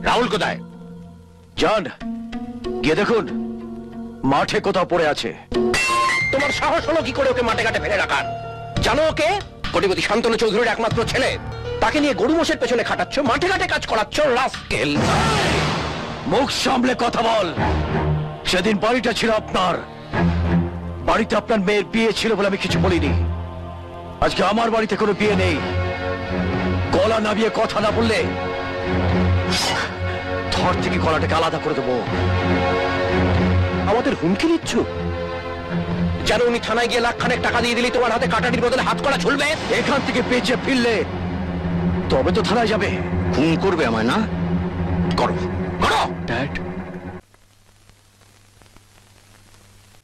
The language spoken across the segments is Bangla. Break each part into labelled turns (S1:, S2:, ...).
S1: রাহুল কোথায়? যান গিয়ে দেখুন মাঠে কোথাও পড়ে আছে। তোমার সাহস হলো কি করে ওকে মাঠে ঘাটে ফেলে রাখার? জানো ওকে কোটিপতি শান্তনু চৌধুরীর একমাত্র ছেলে, তাকে নিয়ে গরু মোষের পেছনে খাটাচ্ছ, মাঠে ঘাটে কাজ করাচ্ছ। রাস্কেল, মুখ সামলে কথা বল। সেদিন বাড়িটা ছিল আপনার, বাড়িতে আপনার মেয়ের বিয়ে ছিল বলে আমি কিছু বলিনি। আজকে আমার বাড়িতে কোনো বিয়ে নেই, গলা নামিয়ে কথা না বললে ধর থেকে গলাটাকে আলাদা করে দেবো। আমাদের হুমকি দিচ্ছ? যেন উনি থানায় গিয়ে লাখখানেক টাকা দিয়ে দিলি তোমার হাতে কাটাটির বদলে হাত করা ঝুলবে। এখান থেকে বেঁচে ফিরলে তবে তো থানায় যাবে। খুন করবে আমায় না? করো করো।
S2: ড্যাড,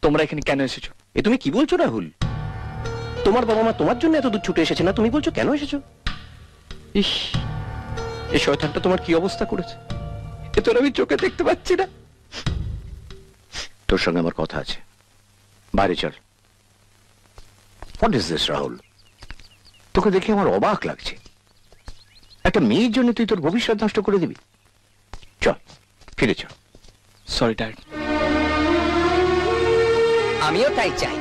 S2: তোমরা এখানে কেন এসেছো?
S1: এ তুমি কি বলছো রাহুল? তোমার বাবা মা তোমার জন্য এত দূর ছুটে এসেছে না, তুমি বলছো কেন এসেছো? ইস, এই শয়তানটা তোমার কি অবস্থা করেছে এ তোর আমি চোখে দেখতে পাচ্ছি না। তোর সঙ্গে আমার কথা আছে, বাইরে চল। What is this Rahul? তোকে দেখে আমার অবাক লাগছে। একটা মেয়ের জন্য তুই তোর ভবিষ্যৎ নষ্ট করে দিবি? চল ফিরে চল।
S2: Sorry dad.
S3: আমিও তাই চাই।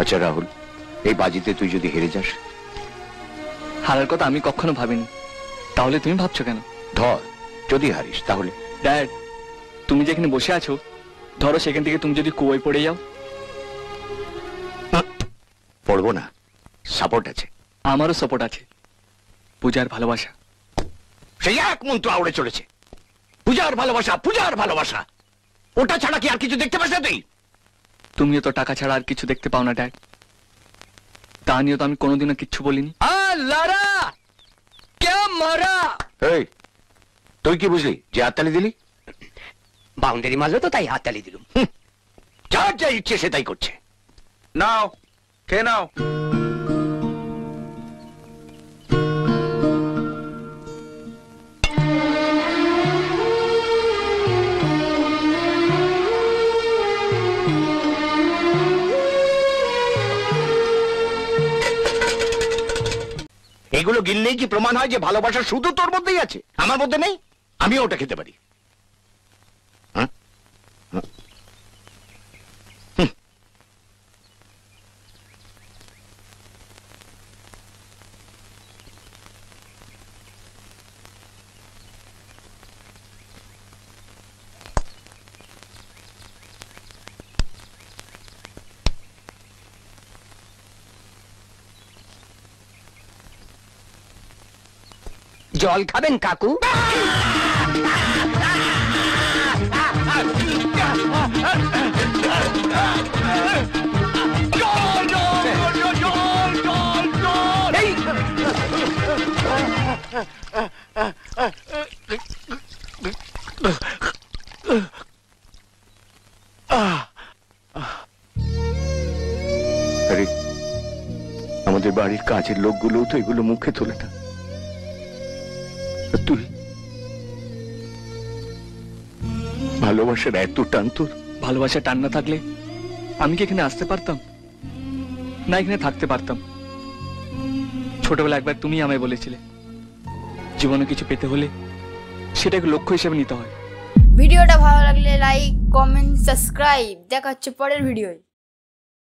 S1: আচ্ছা রাহুল, এই বাজিতে তুই যদি হেরে যাস?
S2: হারার কথা আমি কখনো ভাবিনি, তাহলে তুমি ভাবছো কেন?
S1: ধর যদি হারিস তাহলে?
S2: ড্যাড, তুমি যেখানে বসে আছো, ধরো সেখান থেকে তুমি যদি কুয়োয় পড়ে যাও?
S1: পড়বো না, সাপোর্ট আছে।
S2: আমারও সাপোর্ট আছে, পূজার ভালোবাসা।
S1: সেই এক মন্ত্র আউড়ে চলেছে, পূজার ভালোবাসা, পূজার ভালোবাসা। ওটা ছাড়া কি আর কিছু দেখতে পাস না তুই?
S2: তুমিও তো টাকা ছাড়া আর কিছু দেখতে পাও না ড্যাড, তা নিয়ে তো আমি কোনোদিনও কিচ্ছু বলিনি।
S3: লড়া কে মারা?
S1: এই তুই কি বুঝলি যে হাততালি দিলি?
S3: বাউন্ডারি মারলো তো তাই হাততালি দিলুম।
S1: যার যা ইচ্ছে সে তাই করছে।
S4: নাও খেয়ে নাও।
S1: এগুলো গিললেই কি প্রমাণ হয় যে ভালোবাসা শুধু তোর মধ্যেই আছে, আমার মধ্যে নেই? আমিও ওটা খেতে পারি।
S3: জল খাবেন কাকু?
S1: আরে আমাদের বাড়ির কাজের লোকগুলো তো এগুলো মুখে তোলে না। তুই ভালোবাসার এত টান তোর?
S2: ভালোবাসা টান না থাকলে আমি কি এখানে আসতে পারতাম না, এখানে থাকতে পারতাম? ছোটবেলা একবার তুমি আমায় বলেছিলে জীবনে কিছু পেতে হলে সেটাকে লক্ষ্য হিসেবে নিতে হয়।
S5: ভিডিওটা ভালো লাগলে লাইক, কমেন্ট, সাবস্ক্রাইব। দেখা হচ্ছে পরের ভিডিওয়।